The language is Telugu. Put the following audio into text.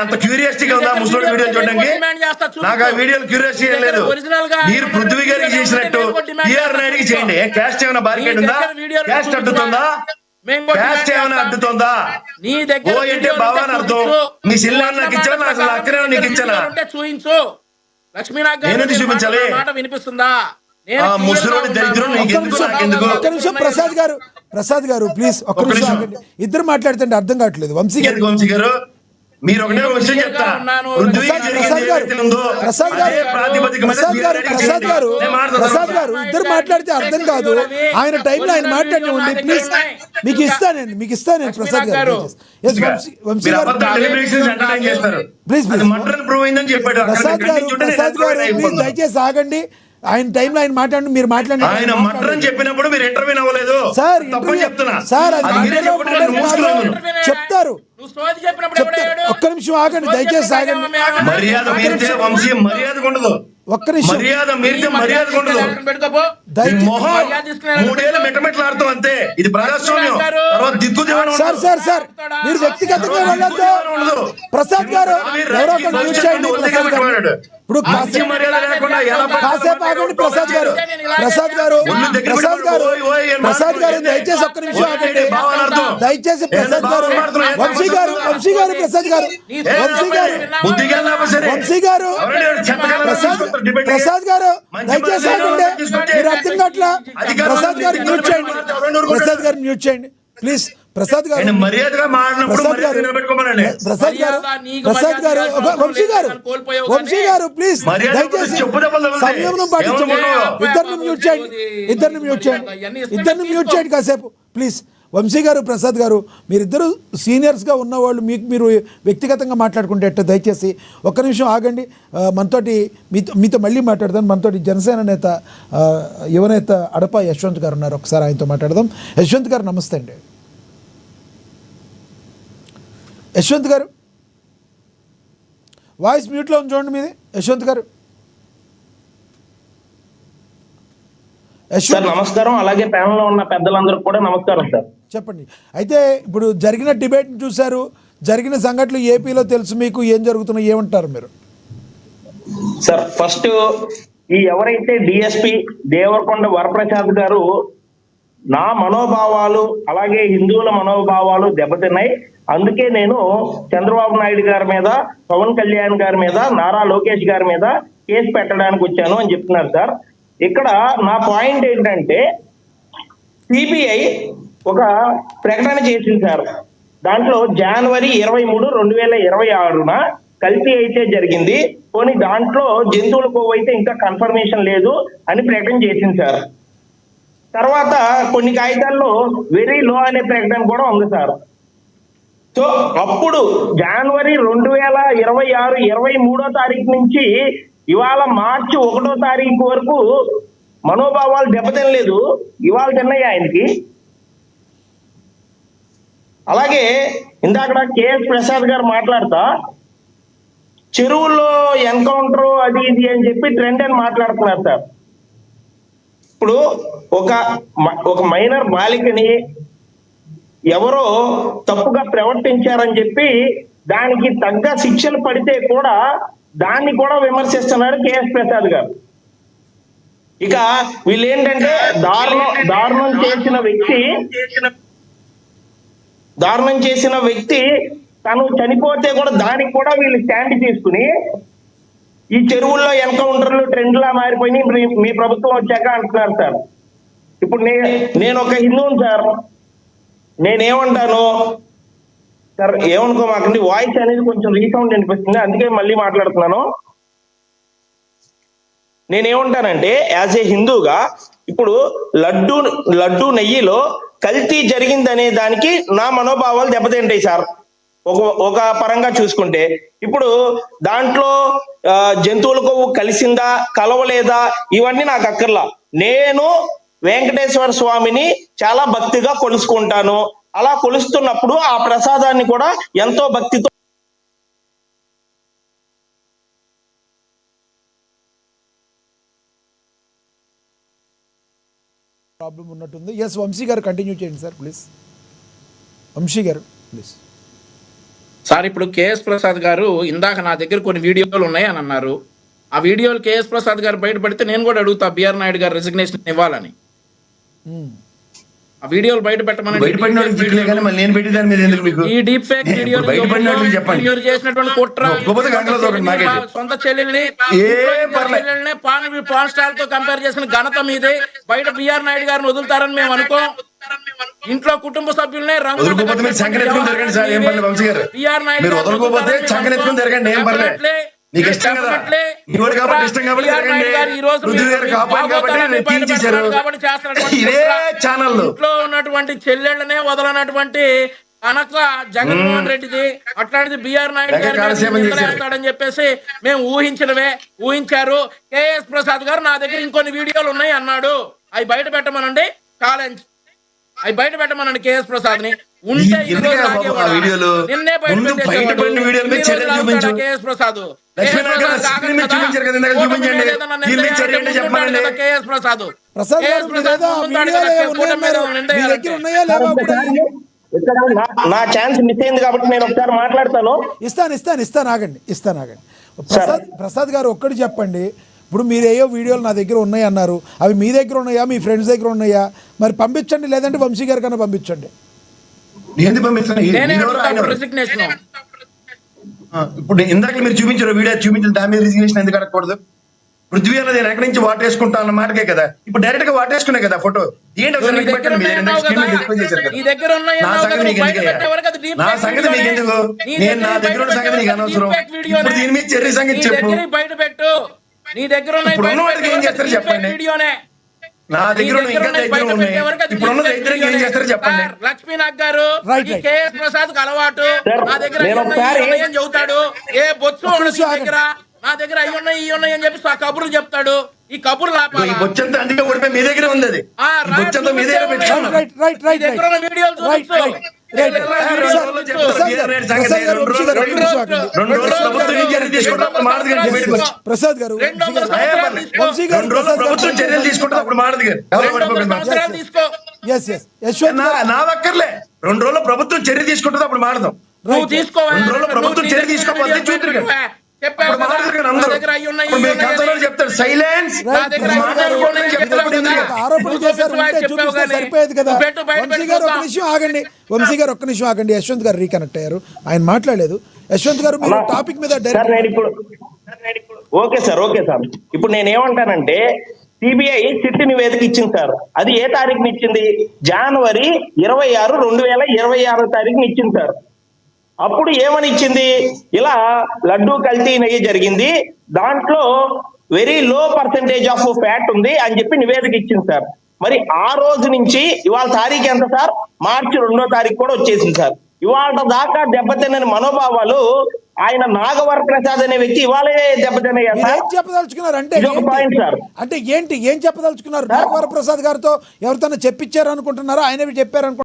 అంత క్యూరియాసిటీగా ఉందా ముసలోడి వీడియో చూడడానికి? నాకు ఆ వీడియోలు క్యూరియాసిటీ ఏం లేదు. మీరు పృథ్వీ గారికి చేసినట్టు టిఆర్ నాయుడికి చేయండి. క్యాస్ట్ ఏమైనా బార్కెట్ ఉందా? క్యాస్ట్ అడ్డుతుందా? క్యాస్ట్ ఏమైనా అడ్డుతుందా? ఓ అంటే బావా అని అర్థం. మీ సిల్లాన్ని నాకు ఇచ్చాను, నాకు అక్కడే నీకు ఇచ్చానా? చూపించు. లక్ష్మీనారాయణ చూపించాలి. మాట వినిపిస్తుందా? ప్రసాద్ గారు ప్లీజ్ ఒక్క నిమిషం ఆగండి. ఇద్దరు మాట్లాడుతుంటే అర్థం కావట్లేదు. వంశీ గారు మీరు ఒకటే విషయం చెప్తా. ప్రసాద్ గారు ఇద్దరు మాట్లాడితే అర్థం కాదు. ఆయన టైంలో ఆయన మాట్లాడినండి. ప్లీజ్ మీకు ఇస్తాను ప్రసాద్ గారు. వంశీ గారు ప్లీజ్ ప్రసాద్ గారు ప్లీజ్ దయచేసి ఆగండి. ఆయన టైంలో ఆయన మాట్లాడండి. మీరు మాట్లాడండి. ఆయన మటన్ చెప్పినప్పుడు మీరు ఇంటర్వ్యూ అవ్వలేదు సార్. సార్ చెప్తారు. ఒక్క నిమిషం ఆగండి దయచేసి ఆగండి. మర్యాద మీరితే వంశీ మర్యాద ఉండదు. ఒక్క నిమిషం మర్యాద మీరితే మర్యాద ఉండదు. మూడేళ్ళు మెట్టమెట్లాడుతాం అంతే. ఇది ప్రజాస్వామ్యం. తర్వాత దిక్కు సార్ సార్ సార్ మీరు వ్యక్తిగతంగా వెళ్ళొద్దు. ప్రసాద్ గారు ఎవరో ఒకరు మ్యూట్ చేయండి. ప్రసాద్ గారు ఇప్పుడు కాసేపు ఆగండి. ప్రసాద్ గారు దయచేసి ఒక్క నిమిషం ఆగండి. దయచేసి ప్రసాద్ గారు వంశీ గారు ప్రసాద్ గారు ప్రసాద్ గారు దయచేసి ఆగండి. మీరు అర్థం కావట్లా. ప్రసాద్ గారు మ్యూట్ చేయండి ప్లీజ్. ప్రసాద్ గారు మర్యాదగా వంశీ గారు ప్లీజ్ దయచేసి సంయమనం పాటించండి. ఇద్దరిని మ్యూట్ చేయండి కాసేపు ప్లీజ్. వంశీ గారు ప్రసాద్ గారు మీరిద్దరు సీనియర్స్గా ఉన్నవాళ్ళు. మీరు వ్యక్తిగతంగా మాట్లాడుకుంటే ఎట్ట దయచేసి ఒక్క నిమిషం ఆగండి. మనతోటి మీతో మళ్ళీ మాట్లాడదాం. మనతోటి జనసేన నేత యువనేత అడప యశ్వంత్ గారు ఉన్నారు. ఒకసారి ఆయనతో మాట్లాడదాం. యశ్వంత్ గారు నమస్తే అండి. యశ్వంత్ గారు వాయిస్ మ్యూట్లో ఉంది చూడండి మీది. యశ్వంత్ గారు సార్ నమస్కారం. అలాగే ప్యానెల్లో ఉన్న పెద్దలందరూ కూడా నమస్కారం సార్. చెప్పండి. అయితే ఇప్పుడు జరిగిన డిబేట్ చూశారు. జరిగిన సంఘటనలు ఏపీలో తెలుసు మీకు. ఏం జరుగుతున్నాయి ఏమంటారు మీరు? సార్ ఫస్ట్ ఈ ఎవరైతే డిఎస్పి దేవరకొండ వరప్రసాద్ గారు నా మనోభావాలు అలాగే హిందువుల మనోభావాలు దెబ్బతిన్నాయి, అందుకే నేను చంద్రబాబు నాయుడు గారి మీద, పవన్ కళ్యాణ్ గారి మీద, నారా లోకేష్ గారి మీద కేసు పెట్టడానికి వచ్చాను అని చెప్తున్నారు సార్. ఇక్కడ నా పాయింట్ ఏంటంటే సిబిఐ ఒక ప్రకటన చేసింది సార్. దాంట్లో జనవరి 23, 2026 కల్తీ అయితే జరిగింది, పోనీ దాంట్లో జంతువుల కొవ్వు అయితే ఇంకా కన్ఫర్మేషన్ లేదు అని ప్రకటన చేసింది సార్. తర్వాత కొన్ని కాగితాల్లో వెరీ లో అనే ప్రకటన కూడా ఉంది సార్. సో అప్పుడు జనవరి 2026 23వ తారీఖు నుంచి ఇవాళ మార్చి 1వ తారీఖు వరకు మనోభావాలు దెబ్బతినలేదు, ఇవాళ తిన్నాయి ఆయనకి. అలాగే ఇందాక కేఎస్ ప్రసాద్ గారు మాట్లాడుతా చెరువుల్లో ఎన్కౌంటర్ అది ఇది అని చెప్పి ట్రెండ్ అని మాట్లాడుతున్నారు సార్. ఇప్పుడు ఒక మైనర్ బాలికని ఎవరో తప్పుగా ప్రవర్తించారని చెప్పి దానికి తగ్గ శిక్షలు పడితే కూడా దాన్ని కూడా విమర్శిస్తున్నారు కేఎస్ ప్రసాద్ గారు. ఇక వీళ్ళు ఏంటంటే దారుణం చేసిన వ్యక్తి తను చనిపోతే కూడా దానికి కూడా వీళ్ళు స్టాండ్ తీసుకుని ఈ చెరువుల్లో ఎన్కౌంటర్లు ట్రెండ్ లా మారిపోయినాయి మీ ప్రభుత్వం వచ్చాక అంటున్నారు సార్. ఇప్పుడు నేను ఒక హిందువుని సార్, నేనేమంటాను సార్, ఏమనుకోమాకండి, వాయిస్ అనేది కొంచెం రీసౌండ్ అనిపిస్తుంది, అందుకే మళ్ళీ మాట్లాడుతున్నాను. నేనేమంటానంటే యాజ్ ఏ హిందూగా ఇప్పుడు లడ్డు నెయ్యిలో కల్తీ జరిగిందనే దానికి నా మనోభావాలు దెబ్బతింటాయి సార్. ఒక పరంగా చూసుకుంటే ఇప్పుడు దాంట్లో జంతువుల కొవ్వు కలిసిందా కలవలేదా ఇవన్నీ నాకు అక్కర్లా. నేను వెంకటేశ్వర స్వామిని చాలా భక్తిగా కొలుసుకుంటాను. అలా కొలుస్తున్నప్పుడు ఆ ప్రసాదాన్ని కూడా ఎంతో భక్తితో ప్రాబ్లం ఉన్నట్టుంది. ఎస్ వంశీ గారు కంటిన్యూ చేయండి sir please. Vamshi garu please. Sir ఇప్పుడు కేఎస్ ప్రసాద్ గారు ఇందాక నా దగ్గర కొన్ని వీడియోలు ఉన్నాయి అని అన్నారు. ఆ వీడియోలు కేఎస్ ప్రసాద్ గారు బయటపడితే నేను కూడా అడుగుతా బిఆర్ నాయుడు గారు రెసిగ్నేషన్ ఇవ్వాలని. ఆ వీడియోలు బయట పెట్టమని బయటపడిన వాళ్ళకి తిట్టలే కానీ మళ్ళీ నేను పెట్టి దాని మీద ఎందుకు మీకు ఈ డీప్ ఫేక్ వీడియో బయటపడిన వాళ్ళకి చెప్పండి. మీరు చేసినటువంటి కుట్ర ఒక్కొక్కటి గంటలో దూరండి నాకైతే. సొంత చెల్లెల్ని పాన్ స్టార్ తో కంపేర్ చేసిన ఘనత మీదే. బయట బిఆర్ నాయుడు గారిని వదులుతారని మేము అనుకో. ఇంట్లో కుటుంబ సభ్యులనే వదులుకోపోతే మీరు సంకనెత్తుకుని తిరగండి సార్, ఏం పర్లేదు వంశీ గారు. బిఆర్ నాయుడు మీరు వదలకపోతే సంకనెత్తుకుని తిరగండి, ఏం పర్లేదు. మీకు ఇష్టం కదా, ఇవాడు కాబట్టి ఇష్టం కాబట్టి తిరగండి. పృథ్వీ గారు కాపాడు కాబట్టి నేను తీయించేశారు. ఇదే ఛానల్ ఇంట్లో ఉన్నటువంటి చెల్లెళ్ళనే వదలనటువంటి కనుక జగన్మోహన్ రెడ్డిది. అట్లాంటిది బిఆర్ నాయుడు గారిని చెప్పేసి మేము ఊహించారు. కేఎస్ ప్రసాద్ గారు నా దగ్గర ఇంకొన్ని వీడియోలు ఉన్నాయి అన్నాడు. అవి బయట పెట్టమనండి. ఛాలెంజ్ అవి బయట పెట్టమనండి కేఎస్ ప్రసాద్ ని. ఉంటే నిన్నే కేఎస్ ప్రసాద్ కేఎస్ ప్రసాద్ నా ఛాన్స్ మిస్ అయింది కాబట్టి నేను ఒకసారి మాట్లాడతాను. ఇస్తాను ఆగండి. ప్రసాద్ గారు ఒక్కటి చెప్పండి. ఇప్పుడు మీరు ఏయో వీడియోలు నా దగ్గర ఉన్నాయి అన్నారు. అవి మీ దగ్గర ఉన్నాయా, మీ ఫ్రెండ్స్ దగ్గర ఉన్నాయా? మరి పంపించండి, లేదంటే వంశీ గారి కన్నా పంపించండి. ఇప్పుడు ఇందాక మీరు చూపించారు వీడియో చూపించిన దాని మీద రిజిగ్నేషన్ ఎందుకు అడగకూడదు? పృథ్వీ అన్నది నేను ఎక్కడి నుంచి వాటేసుకుంటా అన్న మాటకే కదా. ఇప్పుడు డైరెక్ట్ గా వాటేసుకునే కదా ఫోటో. ఏంటి నా సంగతి మీకు ఎందుకు? నేను నా దగ్గర ఉన్న సంగతి నీకు అనవసరం. ఇప్పుడు దీని మీద చెర్రీ సంగతి చెప్పు. బయట పెట్టు. నీ దగ్గర ఇప్పుడు ఉన్న వాటికి ఏం చేస్తారు చెప్పండి. నా దగ్గర ఇంకా దగ్గర ఉన్నాయి. ఇప్పుడు ఉన్న దగ్గర ఏం చేస్తారు చెప్పండి. లక్ష్మీనాథ్ గారు కేఎస్ ప్రసాద్ కు అలవాటు. నా దగ్గర ఏం చెబుతాడు. ఏ బొచ్చు దగ్గర నా దగ్గర అవి ఉన్నాయి ఇవి ఉన్నాయి అని చెప్పి ఆ కబుర్లు చెప్తాడు. ఈ కబుర్లు ఈ బొచ్చంతా అందుకే ఓడిపోయి మీ దగ్గర ఉంది. అది బొచ్చంతా మీ దగ్గర పెట్టుకున్నాను. ప్రసాద్ గారు 2 రోజులు ప్రభుత్వం చర్యలు తీసుకుంటే అప్పుడు మారదు గారు. నా దగ్గరలే 2 రోజులు ప్రభుత్వం చర్య తీసుకుంటుంది అప్పుడు మారదాం. 2 రోజులు ప్రభుత్వం చర్య తీసుకోకపోతే చూద్దరు కదా. చెప్తాడు సైలెన్స్. సరిపోయేది కదా. వంశీ గారు ఒక్క నిమిషం ఆగండి. యశ్వంత్ గారు రీకనెక్ట్ అయ్యారు, ఆయన మాట్లాడలేదు. యశ్వంత్ గారు మీరు టాపిక్ మీద ఓకే సార్. ఇప్పుడు నేను ఏమంటానంటే సిబిఐ సిట్ నివేదిక ఇచ్చింది సార్. అది ఏ తారీఖుని ఇచ్చింది? జనవరి 26, 2026 తారీఖుని ఇచ్చింది సార్. అప్పుడు ఏమని ఇచ్చింది? ఇలా లడ్డూ కల్తీ నెయ్యి జరిగింది, దాంట్లో very low percentage of fat ఉంది అని చెప్పి నివేదిక ఇచ్చింది సార్. మరి ఆ రోజు నుంచి ఇవాళ తారీఖు ఎంత సార్? మార్చి 2వ తారీఖు కూడా వచ్చేసింది సార్. ఇవాళ దాకా దెబ్బతినని మనోభావాలు ఆయన నాగవర ప్రసాద్ అనే వ్యక్తి ఇవాళే దెబ్బతిన్నాయి. ఏం చెప్పదలుచుకున్నారు అంటే ఏం చెప్పదలుచుకున్నారు? నాగవర ప్రసాద్ గారితో ఎవరితో చెప్పించారు అనుకుంటున్నారా? ఆయన చెప్పారు అనుకుంటున్నారు?